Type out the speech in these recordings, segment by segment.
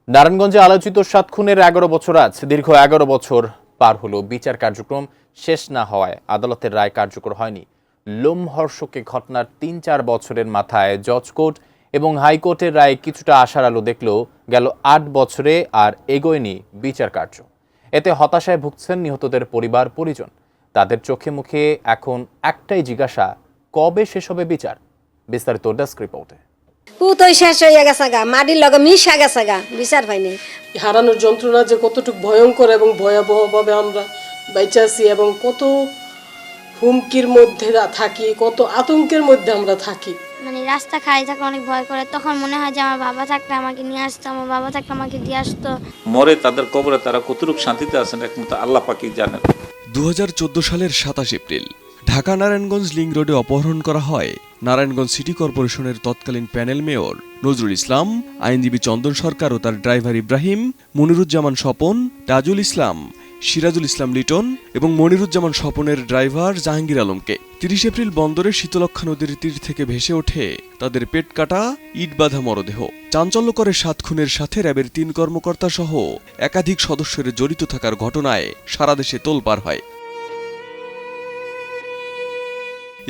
নারায়ণগঞ্জে আলোচিত ৭ খুনের ১১ বছর আজ দীর্ঘ ১১ বছর পার হলো, বিচার কার্যক্রম শেষ না হওয়ায় আদালতের রায় কার্যকর হয়নি। লোমহর্ষক ঘটনার ৩-৪ বছরের মাথায় জজ কোর্ট এবং হাইকোর্টের রায় কিছুটা আশার আলো দেখলেও গেল ৮ বছরে আর এগোয়নি বিচার কার্য। এতে হতাশায় ভুগছেন নিহতদের পরিবার পরিজন। তাদের চোখে মুখে এখন একটাই জিজ্ঞাসা, কবে শেষ হবে বিচার? বিস্তারিত ডেস্ক রিপোর্টে। পুতই শেষ হয়ে গেছে গা, মাটির লগে মিশা গেছে গা, বিচার পাইনি। হারানোর যন্ত্রণা যে কতটুকু ভয়ঙ্কর এবং ভয়াবহভাবে আমরা বেঁচে আছি এবং কত হুমকির মধ্যে থাকি, কত আতঙ্কের মধ্যে আমরা থাকি। মানে রাস্তা খালি থাকলে অনেক ভয় করে, তখন মনে হয় যে আমার বাবা থাকলে আমাকে নিয়ে আসতো, আমার বাবা থাকলে আমাকে দিয়ে আসতো। মরে তাদের কবরে তারা কতটুকু শান্তিতে আছেন একমাত্র আল্লাহ পাকই জানেন। 2014 সালের 27 এপ্রিল ঢাকা নারায়ণগঞ্জ লিংক রোডে অপহরণ করা হয় নারায়ণগঞ্জ সিটি কর্পোরেশনের তৎকালীন প্যানেল মেয়র নজরুল ইসলাম, আইনজীবী চন্দন সরকার ও তার ড্রাইভার ইব্রাহিম, মনিরুজ্জামান স্বপন, তাজুল ইসলাম, সিরাজুল ইসলাম লিটন এবং মনিরুজ্জামান স্বপনের ড্রাইভার জাহাঙ্গীর আলমকে। 30 এপ্রিল বন্দরে শীতলক্ষা নদীর তীর থেকে ভেসে ওঠে তাদের পেট কাটা ইট বাঁধা মরদেহ। চাঞ্চল্য করে ৭ খুনের সাথে র্যাবের ৩ কর্মকর্তা সহ একাধিক সদস্যের জড়িত থাকার ঘটনায় সারা দেশে তোলপাড় হয়।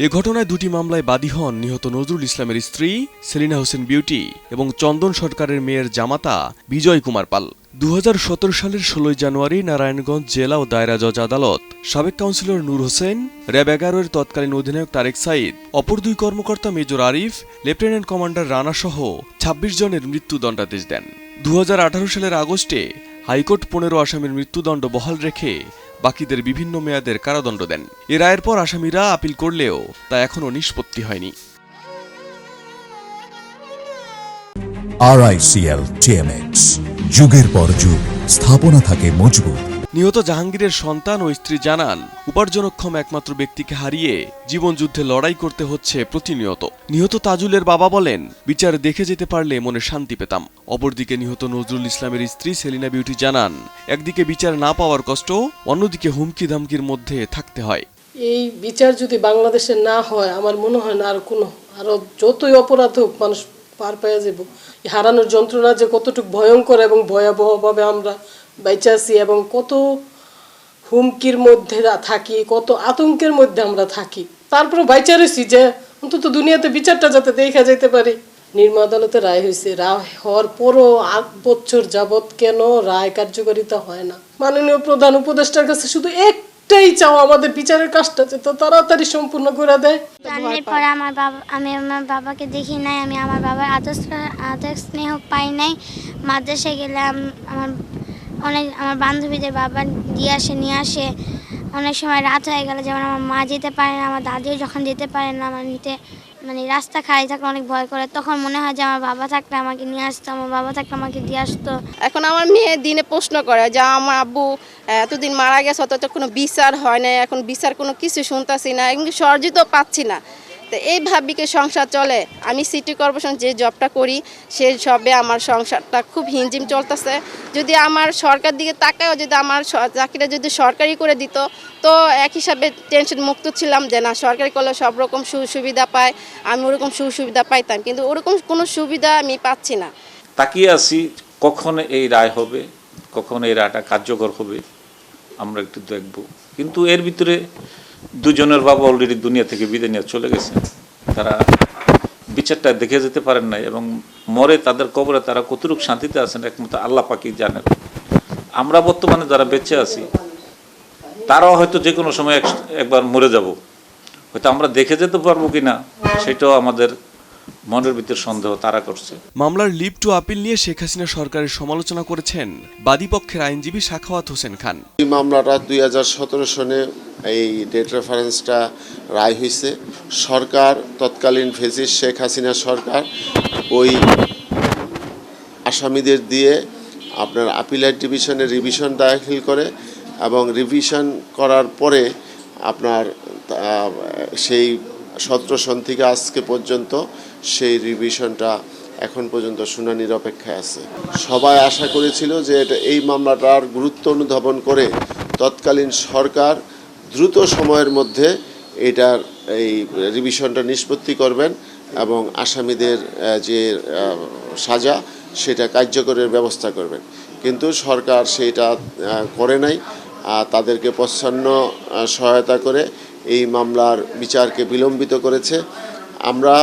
এ ঘটনায় 2টি মামলায় বাদী হন নিহত নজরুল ইসলামের স্ত্রী সেলিনা হোসেন বিউটি এবং চন্দন সরকারের মেয়ের জামাতা বিজয় কুমার পাল। 2017 সালের 16 জানুয়ারি নারায়ণগঞ্জ জেলা ও দায়রা জজ আদালত সাবেক কাউন্সিলর নূর হোসেন, র্যাব 11-এর তৎকালীন অধিনায়ক তারেক সাইদ, অপর 2 কর্মকর্তা major Arif, lieutenant commander Rana সহ 26 জনের মৃত্যুদণ্ডাদেশ দেন। 2018 সালের আগস্টে হাইকোর্ট 15 আসামির মৃত্যুদণ্ড বহাল রেখে বাকিদের বিভিন্ন মেয়াদের কারাদণ্ড দেন। এ রায়ের পর আসামিরা আপিল করলেও তা এখনও নিষ্পত্তি হয়নি। RICL TMX, যুগের পর যুগ স্থাপনা থাকে মজবুত। নিহত জাহাঙ্গীরের সন্তান ও স্ত্রী জানান, উপার্জনক্ষম একমাত্র ব্যক্তিকে হারিয়ে জীবনযুদ্ধে লড়াই করতে হচ্ছে প্রতিনিয়ত। নিহত তাজুলের বাবা বলেন, বিচার দেখে যেতে পারলে মনে শান্তি পেতাম। অপরদিকে নিহত নজরুল ইসলামের স্ত্রী সেলিনা বিউটি জানান, একদিকে বিচার না পাওয়ার কষ্ট, অন্যদিকে হুমকি ধামকির মধ্যে থাকতে হয়। এই বিচার যদি বাংলাদেশে না হয়, আমার মনে হয় না আরো যতই অপরাধ হোক মানুষ পার পেয়ে যাব। হারানোর যন্ত্রণা যে কতটুকু ভয়ঙ্কর এবং ভয়াবহভাবে আমরা বেঁচে আছি এবং কত হুমকির মধ্যে থাকি, কত আতঙ্কের মধ্যে আমরা থাকি, তারপরে বেঁচে রয়েছি যে অন্তত দুনিয়াতে বিচারটা যাতে দেখা যেতে পারে। নিম্ন আদালতে রায় হয়েছে, রায় হওয়ার পরও 8 বছর যাবৎ কেন রায় কার্যকারিতা হয় না? মাননীয় প্রধান উপদেষ্টার কাছে শুধু একটাই চাও, আমাদের বিচারের কাজটা যাতে তাড়াতাড়ি সম্পূর্ণ করে দেয়। জন্মের পরে আমি আমার বাবাকে দেখি নাই, আমি আমার বাবার আদর স্নেহ পাই নাই। মাদ্রাসায় গেলে আমার বান্ধবীদের বাবা নিয়ে আসে। অনেক সময় রাত হয়ে গেলে যেমন আমার মা যেতে পারে না, আমার দাদিও যখন যেতে পারে না আমার নিতে, মানে রাস্তা খালি থাকলে অনেক ভয় করে, তখন মনে হয় যে আমার বাবা থাকলে আমাকে নিয়ে আসতো, আমার বাবা থাকলে আমাকে দিয়ে আসতো। এখন আমার মেয়ে দিনে প্রশ্ন করে যে আমার আব্বু এতদিন মারা গেছে, অথচ কোনো বিচার হয় না, এখন বিচার কোনো কিছু শুনতেছি না, এমনি সহযোগিতা পাচ্ছি না। তো এইভাবে কি সংসার চলে? আমি সিটি কর্পোরেশন যে জবটা করি সেই জবে আমার সংসারটা খুব হিমঝিম চলতেছে। যদি আমার সরকার দিকে তাকায়ও যদি আমার চাকরিটা যদি সরকারি করে দিত, তো এক হিসাবে টেনশন মুক্ত ছিলাম যে না, সরকারি করলে সব রকম সুবিধা পায়, আমি ওরকম সুবিধা পাইতাম, কিন্তু ওরকম কোনো সুবিধা আমি পাচ্ছি না। তাকিয়ে আছি কখন এই রায় হবে, কখন এই রায়টা কার্যকর হবে, আমরা একটু দেখব। কিন্তু এর ভিতরে 2 জনের বাবা অলরেডি দুনিয়া থেকে বিদায় নিয়ে চলে গেছে। তারা বিচারটা দেখে যেতে পারেন নাই এবং মরে তাদের কবরে তারা কতটুকু শান্তিতে আছেন একমাত্র আল্লাহ পাকই জানেন। আমরা বর্তমানে যারা বেঁচে আছি তারাও হয়তো যে কোনো সময় একবার মরে যাব, হয়তো আমরা দেখে যেতে পারবো কিনা সেটাও আমাদের মনের ভিতর সন্দেহ তারা করছে। মামলার লিভ টু আপিল নিয়ে শেখ হাসিনা সরকারের সমালোচনা করেছেন বাদীপক্ষের আইনজীবী সাখাওয়াত হোসেন খান। এই মামলাটা 2017 সনে এই ডেট রেফারেন্সটা রায় হয়েছে। সরকার তৎকালীন ফেসিস্ট শেখ হাসিনা সরকার ওই আসামিদের দিয়ে আপনার আপিলেট ডিভিশনে রিভিশন দাখিল করে এবং রিভিশন করার পরে আপনার সেই 17 সন থেকে আজকে পর্যন্ত সেই রিভিশনটা এখন পর্যন্ত শুনানির অপেক্ষায় আছে। সবাই আশা করেছিল যে এই মামলাটার গুরুত্ব অনুধাবন করে তৎকালীন সরকার দ্রুত সময়ের মধ্যে এটার এই রিভিশনটা নিষ্পত্তি করবেন এবং আসামিদের যে সাজা সেটা কার্যকরের ব্যবস্থা করবেন, কিন্তু সরকার সেটা করে নাই। তাদেরকে প্রচ্ছন্ন সহায়তা করে এই মামলার বিচারকে বিলম্বিত করেছে। আমরা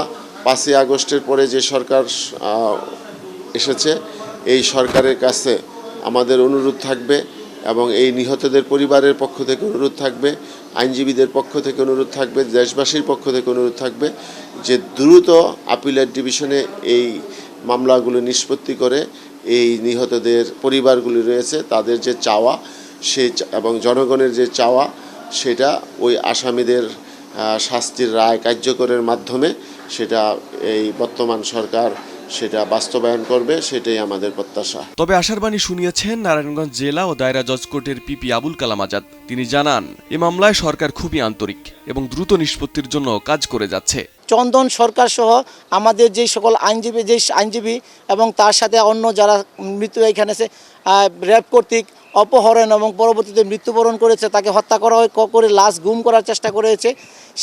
5ই আগস্টের পরে যে সরকার এসেছে, এই সরকারের কাছে আমাদের অনুরোধ থাকবে এবং এই নিহতদের পরিবারের পক্ষ থেকে অনুরোধ থাকবে, আইনজীবীদের পক্ষ থেকে অনুরোধ থাকবে, দেশবাসীর পক্ষ থেকে অনুরোধ থাকবে যে দ্রুত আপিলেট ডিভিশনে এই মামলাগুলো নিষ্পত্তি করে এই নিহতদের পরিবারগুলি রয়েছে তাদের যে চাওয়া এবং জনগণের যে চাওয়া সেটা ওই আসামিদের শাস্তির রায় কার্যকরের মাধ্যমে সেটা এই বর্তমান সরকার সেটা বাস্তবায়ন করবে, সেটাই আমাদের প্রত্যাশা। তবে আশার বাণী শুনিয়েছেন নারায়ণগঞ্জ জেলা ও দায়রা জজ কোর্টের পিপি আবুল কালাম আজাদ। তিনি জানান, এ মামলায় সরকার খুবই আন্তরিক এবং দ্রুত নিষ্পত্তির জন্য কাজ করে যাচ্ছে। চন্দন সরকার সহ আমাদের যে সকল আইনজীবী এবং তার সাথে অন্য যারা মৃত্যু এখানে র্যাব কর্তৃক অপহরণ এবং পরবর্তীতে মৃত্যুবরণ করেছে, তাকে হত্যা করা করে লাশ গুম করার চেষ্টা করেছে,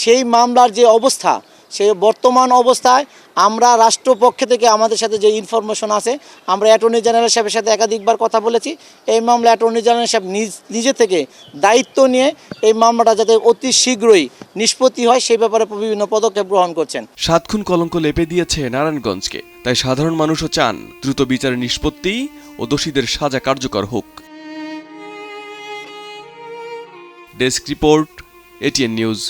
সেই মামলার যে অবস্থা, সেই বর্তমান অবস্থায় আমরা রাষ্ট্রপক্ষ থেকে আমাদের সাথে যে ইনফরমেশন আছে, আমরা অ্যাটর্নি জেনারেল সাহেবের সাথে একাধিকবার কথা বলেছি। এই মামলা অ্যাটর্নি জেনারেল সাহেব নিজে থেকে দায়িত্ব নিয়ে এই মামলাটা যাতে অতি শীঘ্রই নিষ্পত্তি হয় সেই ব্যাপারে বিভিন্ন পদক্ষেপ গ্রহণ করছেন। 7 খুন কলঙ্ক লেপে দিয়েছে নারায়ণগঞ্জকে, তাই সাধারণ মানুষও চান দ্রুত বিচারের নিষ্পত্তি ও দোষীদের সাজা কার্যকর হোক। Desk report, ATN news.